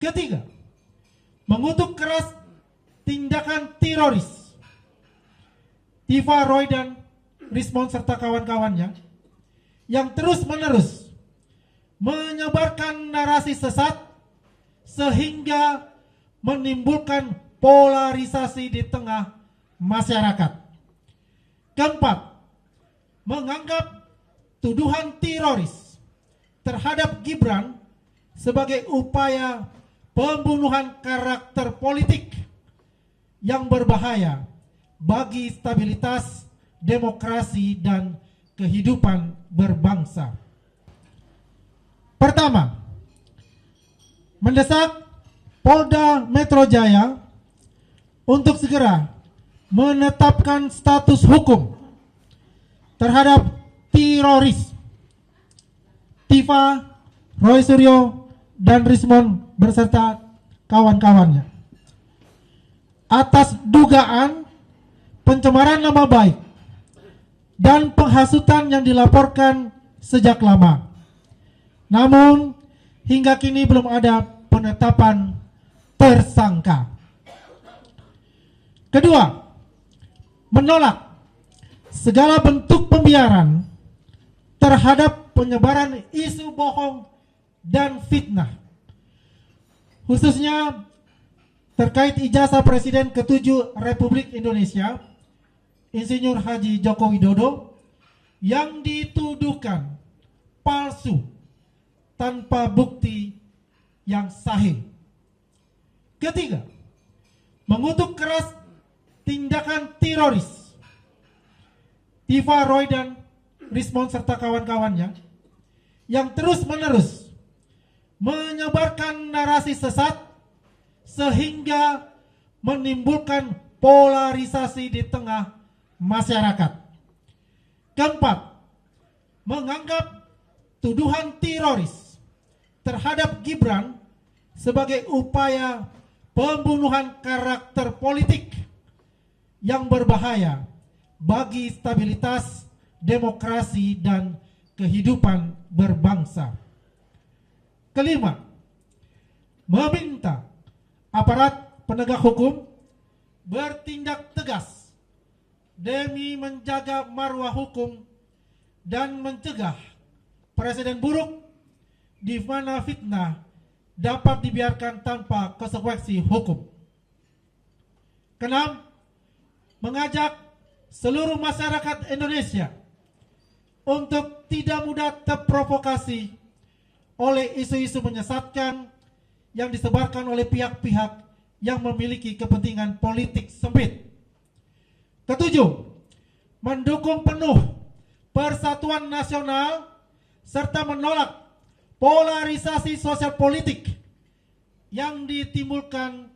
Ketiga, mengutuk keras tindakan teroris Tiva, Roy, dan Rismond serta kawan-kawannya yang terus-menerus menyebarkan narasi sesat sehingga menimbulkan polarisasi di tengah masyarakat. Keempat, menganggap tuduhan teroris terhadap Gibran sebagai upaya pembunuhan karakter politik yang berbahaya bagi stabilitas demokrasi dan kehidupan berbangsa. Pertama, mendesak Polda Metro Jaya untuk segera menetapkan status hukum terhadap teroris Tiva, Roy Suryo, dan Rismond beserta kawan-kawannya atas dugaan pencemaran nama baik dan penghasutan yang dilaporkan sejak lama. Namun hingga kini belum ada penetapan tersangka. Kedua, menolak segala bentuk pembiaran terhadap penyebaran isu bohong dan fitnah, khususnya terkait ijazah Presiden ke-7 Republik Indonesia, Insinyur Haji Joko Widodo, yang dituduhkan palsu tanpa bukti yang sahih. Ketiga, mengutuk keras tindakan teroris Tiva, Roy, dan Rismond serta kawan-kawannya yang terus-menerus menyebarkan narasi sesat sehingga menimbulkan polarisasi di tengah masyarakat. Keempat, menganggap tuduhan teroris terhadap Gibran sebagai upaya pembunuhan karakter politik yang berbahaya bagi stabilitas demokrasi dan kehidupan berbangsa. Kelima, meminta aparat penegak hukum bertindak tegas demi menjaga marwah hukum dan mencegah presiden buruk di mana fitnah dapat dibiarkan tanpa konsekuensi hukum. Keenam, mengajak seluruh masyarakat Indonesia untuk tidak mudah terprovokasi oleh isu-isu menyesatkan yang disebarkan oleh pihak-pihak yang memiliki kepentingan politik sempit. Ketujuh, mendukung penuh persatuan nasional serta menolak polarisasi sosial politik yang ditimbulkan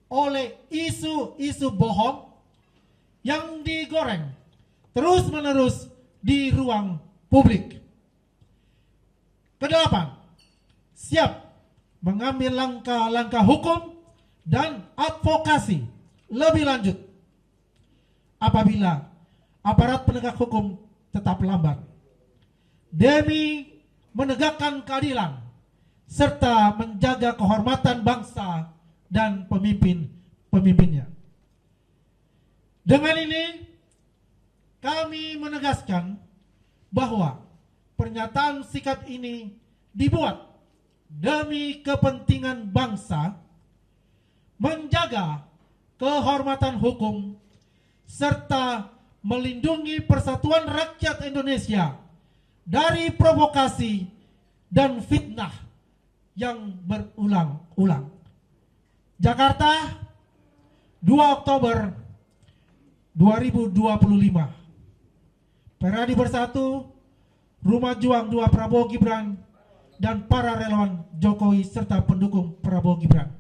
oleh isu-isu bohong yang digoreng terus-menerus di ruang publik. Kedelapan, siap mengambil langkah-langkah hukum dan advokasi lebih lanjut apabila aparat penegak hukum tetap lambat demi menegakkan keadilan serta menjaga kehormatan bangsa dan pemimpinnya. Dengan ini kami menegaskan bahwa pernyataan sikap ini dibuat demi kepentingan bangsa, menjaga kehormatan hukum, serta melindungi persatuan rakyat Indonesia dari provokasi dan fitnah yang berulang-ulang. Jakarta, 2 Oktober 2025. Peradi Bersatu, Rumah Juang 2 Prabowo Gibran, dan para relawan Jokowi serta pendukung Prabowo Gibran.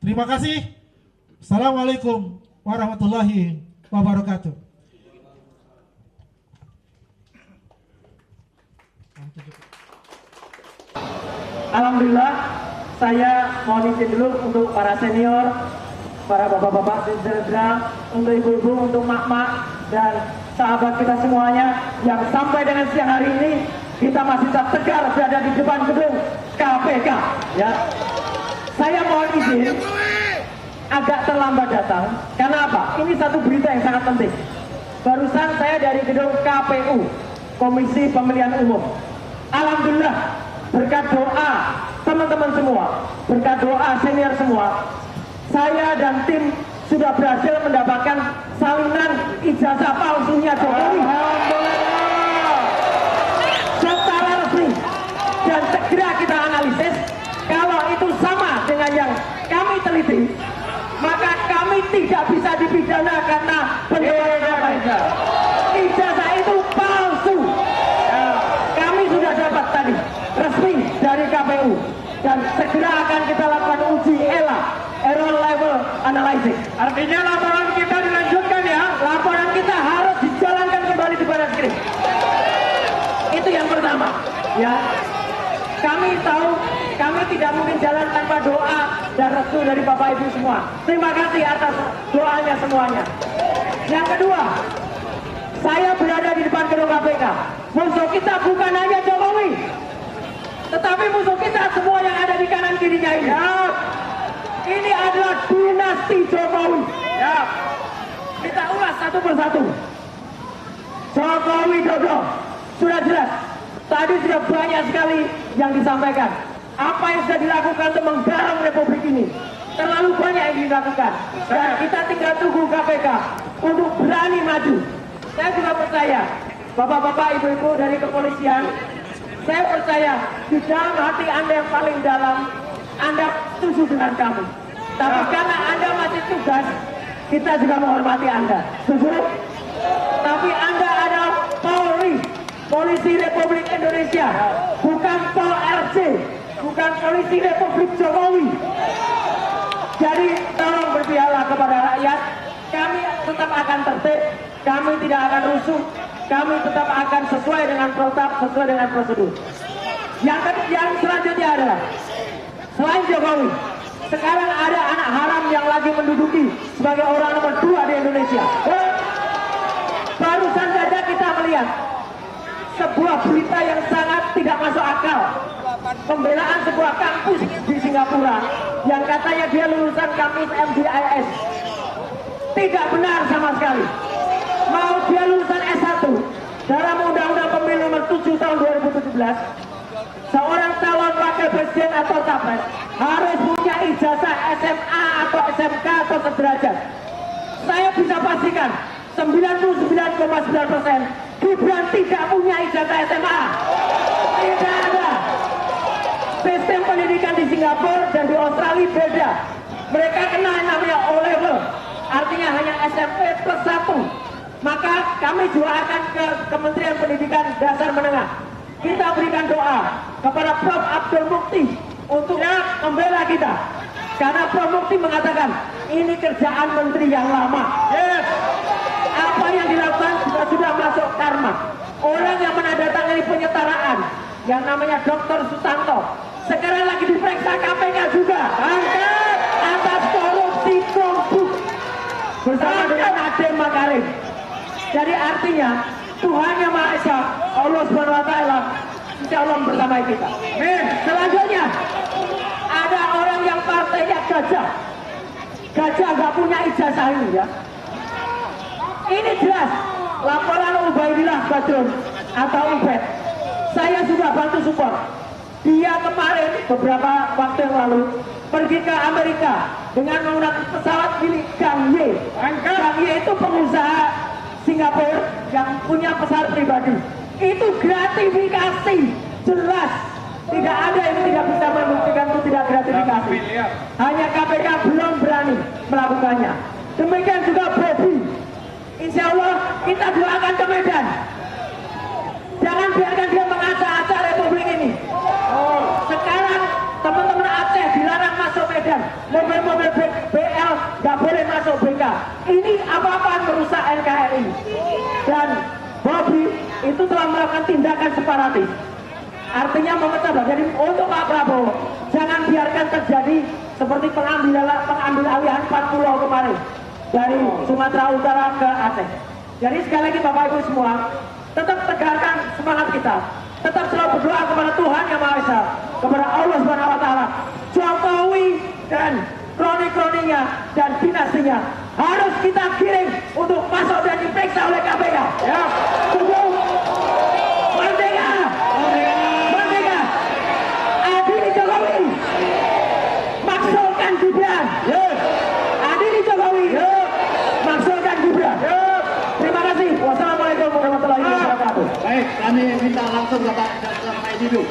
Terima kasih. Assalamualaikum warahmatullahi wabarakatuh. Alhamdulillah, saya mohon izin dulu untuk para senior, para bapak-bapak, saudara, untuk ibu-ibu, untuk mak-mak, dan sahabat kita semuanya yang sampai dengan siang hari ini kita masih tetap tegar berada di depan gedung KPK. Ya, saya mohon izin agak terlambat datang. Karena apa? Ini satu berita yang sangat penting. Barusan saya dari gedung KPU, Komisi Pemilihan Umum. Alhamdulillah, berkat doa teman-teman semua, berkat doa senior semua, saya dan tim sudah berhasil mendapatkan salinan ijazah palsunya Jokowi. Secara resmi. Dan segera kita analisis, kalau itu sama dengan yang kami teliti, maka kami tidak bisa dipidana karena penjualan ijazah itu palsu. Kami sudah dapat tadi resmi dari KPU dan segera akan kita lakukan uji ELA, Error Level Analysis. Artinya laporan kita dilanjutkan ya. Laporan kita harus dijalankan kembali di badan skrim. Itu yang pertama. Ya, kami tahu kami tidak mungkin jalan tanpa doa dan restu dari Bapak Ibu semua. Terima kasih atas doanya semuanya. Yang kedua, saya berada di depan gedung KPK. Musuh kita bukan hanya Jokowi, tetapi musuh kita semua yang ada di kanan kirinya ini. Ya. Ini adalah dinasti Jokowi. Ya. Kita ulas satu persatu. Jokowi Dodo sudah jelas. Tadi sudah banyak sekali yang disampaikan. Apa yang sudah dilakukan untuk menggarang Republik ini terlalu banyak yang dilakukan. Dan kita tinggal tunggu KPK untuk berani maju. Saya juga percaya, bapak-bapak, ibu-ibu dari kepolisian, saya percaya di dalam hati Anda yang paling dalam, Anda setuju dengan kami. Tapi karena Anda masih tugas, kita juga menghormati Anda. Setuju? Tapi Anda adalah Polri, Polisi Republik Indonesia, bukan Pol RC, bukan Polisi Republik Jokowi. Jadi tolong berpihaklah kepada rakyat. Kami tetap akan tertib, kami tidak akan rusuh, kami tetap akan sesuai dengan protap, sesuai dengan prosedur. Yang selanjutnya adalah selain Jokowi, sekarang ada anak haram yang lagi menduduki sebagai orang nomor 2 di Indonesia. Barusan saja kita melihat sebuah berita yang sangat tidak masuk akal. Pembelaan sebuah kampus di Singapura yang katanya dia lulusan kampus MDIS. Tidak benar sama sekali. Mau dia lulusan S1 dalam Undang-Undang Pemilu nomor 7 tahun 2017, seorang calon wakil presiden atau capres harus punya ijazah SMA atau SMK atau sederajat. Saya bisa pastikan 99,9% Gibran tidak punya ijazah SMA. Tidak ada. Sistem pendidikan di Singapura dan di Australia beda. Mereka kena yang namanya O-level, artinya hanya SMP plus 1. Maka kami juga akan ke Kementerian Pendidikan Dasar Menengah. Kita berikan doa kepada Prof. Abdul Mukti untuk membela kita. Karena Prof. Mukti mengatakan ini kerjaan menteri yang lama. Yes. Apa yang dilakukan sudah masuk karma. Orang yang menandatangani penyetaraan yang namanya Dr. Susanto sekarang lagi diperiksa KPK juga. Angkat atas korupsi Kombu bersama dengan Nadiem Makarim. Jadi artinya Tuhan Yang Maha Esa, Allah Subhanahu Wa Taala, insya Allah bersama kita. Selanjutnya ada orang yang partainya gajah. Gajah nggak punya ijazah ini ya. Ini jelas laporan Ubaidillah Badrun atau Ubed. Saya sudah bantu support. Dia kemarin beberapa waktu yang lalu pergi ke Amerika dengan menggunakan pesawat milik Gang Ye. Gang Ye itu pengusaha Singapura yang punya pesawat pribadi. Itu gratifikasi, jelas. Tidak ada yang tidak bisa membuktikan itu tidak gratifikasi. Hanya KPK belum berani melakukannya. Demikian juga Bobby. Insya Allah kita doakan ke Medan. Jangan biarkan dia mengacak-acak Republik ini. Sekarang teman-teman Aceh dilarang masuk Medan. Mobil-mobil BL nggak boleh masuk BK. Ini apa-apaan merusak NKRI. Dan Bobby itu telah melakukan tindakan separatis. Artinya memecah belah. Jadi untuk Pak Prabowo, jangan biarkan terjadi seperti pengambil alihan 4 pulau kemarin dari Sumatera Utara ke Aceh. Jadi sekali lagi Bapak Ibu semua, tetap tegakkan semangat kita. Tetap selalu berdoa kepada Tuhan Yang Maha Esa, kepada Allah Subhanahu Wa Taala. Jokowi dan kroni-kroninya dan dinastinya harus kita kirim untuk masuk dan diperiksa oleh KPK. Ya. Setuju? Merdeka! Merdeka! Adili Jokowi! Maksulkan Gibran! Adili Jokowi! Maksulkan Gibran! Terima kasih. Wassalamualaikum warahmatullahi wabarakatuh. Baik, kami minta langsung Bapak Didu.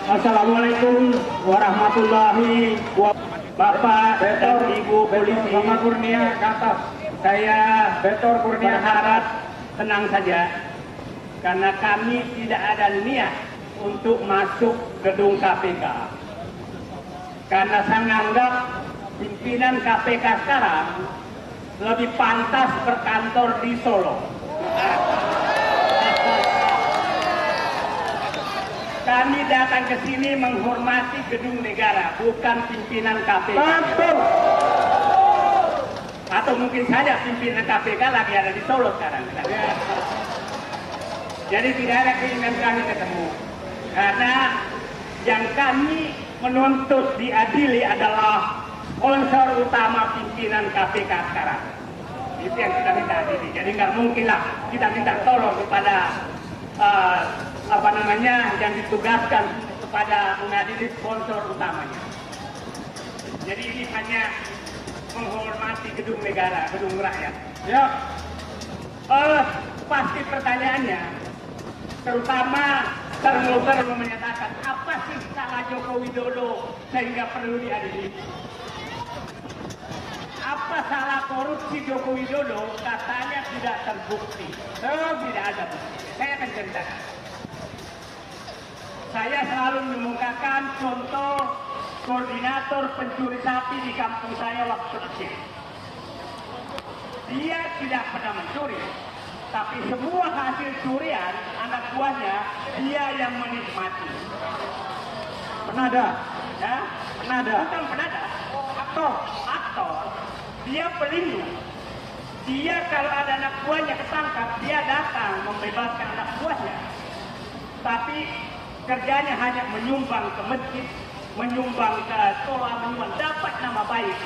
Assalamualaikum warahmatullahi wabarakatuh. Bapak dan Ibu Polisi Sama Kurnia ke atas. saya Betor Kurnia berharap tenang saja karena kami tidak ada niat untuk masuk gedung KPK karena saya menganggap pimpinan KPK sekarang lebih pantas berkantor di Solo. Kami datang ke sini menghormati gedung negara, bukan pimpinan KPK. Atau mungkin saja pimpinan KPK lagi ada di Solo sekarang. Jadi tidak ada keinginan kami ketemu. Karena yang kami menuntut diadili adalah sponsor utama pimpinan KPK sekarang. Itu yang kita minta adili. Jadi nggak mungkin lah kita minta tolong kepada yang ditugaskan kepada mengadili sponsor utamanya. Jadi ini hanya menghormati gedung negara, gedung rakyat. Ya. Pasti pertanyaannya, terutama terlalu menyatakan apa sih salah Joko Widodo sehingga perlu diadili? Apa salah korupsi Joko Widodo katanya tidak terbukti? Tidak ada bukti. Saya akan ceritakan. Saya selalu mengemukakan contoh koordinator pencuri sapi di kampung saya waktu kecil. Dia tidak pernah mencuri, tapi semua hasil curian anak buahnya dia yang menikmati. Penada. Ya, Penada. bukan penada, aktor. Dia pelindung. Dia kalau ada anak buahnya ketangkap, dia datang membebaskan anak buahnya. Tapi kerjanya hanya menyumbang ke masjid, menyumbang ke sekolah, dapat nama baik,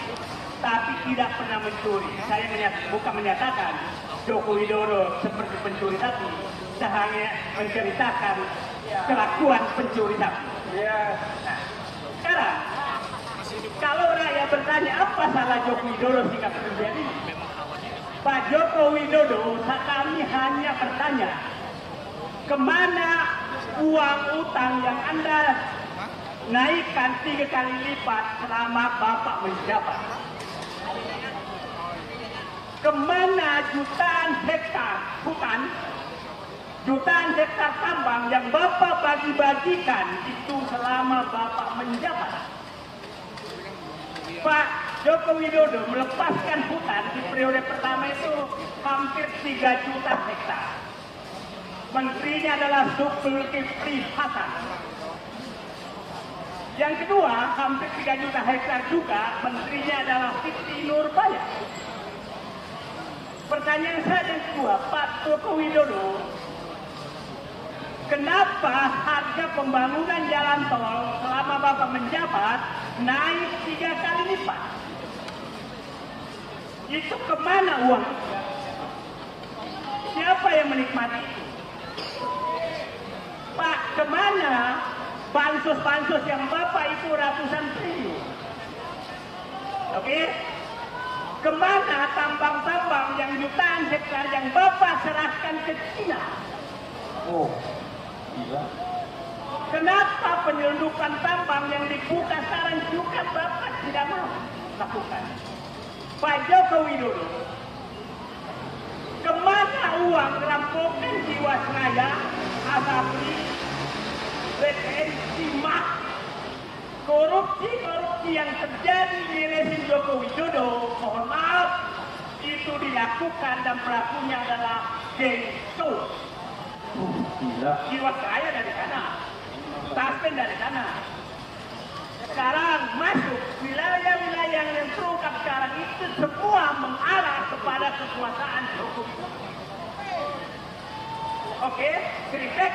tapi tidak pernah mencuri. Saya bukan menyatakan Joko Widodo seperti pencuri sapi, saya hanya menceritakan kelakuan pencuri sapi. Nah, sekarang kalau rakyat bertanya apa salah Joko Widodo sehingga terjadi, Pak Joko Widodo, kami hanya bertanya, kemana uang utang yang Anda naikkan 3 kali lipat selama Bapak menjabat? Kemana jutaan hektar hutan, jutaan hektar tambang yang Bapak bagi-bagikan itu selama Bapak menjabat? Pak Joko Widodo melepaskan hutan di periode pertama itu hampir 3 juta hektar. Menterinya adalah Zulkifli Hasan. Yang kedua, hampir 3 juta hektar juga, menterinya adalah Siti Nurbaya. Pertanyaan saya yang kedua, Pak Joko Widodo, kenapa harga pembangunan jalan tol selama Bapak menjabat naik 3 kali lipat? Itu kemana uang? Siapa yang menikmati itu? Pak, kemana bansos-bansos yang Bapak itu ratusan triliun? Oke? Kemana tambang-tambang yang jutaan hektar yang Bapak serahkan ke Cina? Oh, gila. Kenapa penyelundupan tambang yang dibuka sekarang juga Bapak tidak mau lakukan? Pak Joko Widodo, kemana uang rampokan Jiwasraya, Asabri, BTN, Timah, korupsi yang terjadi di rezim Joko Widodo, mohon maaf, itu dilakukan dan pelakunya adalah geng Solo. Gila. Jiwasraya dari sana, Taspen dari sana. Sekarang masuk wilayah-wilayah yang terungkap sekarang itu semua mengarah kepada kekuasaan Joko Widodo. Oke, kritik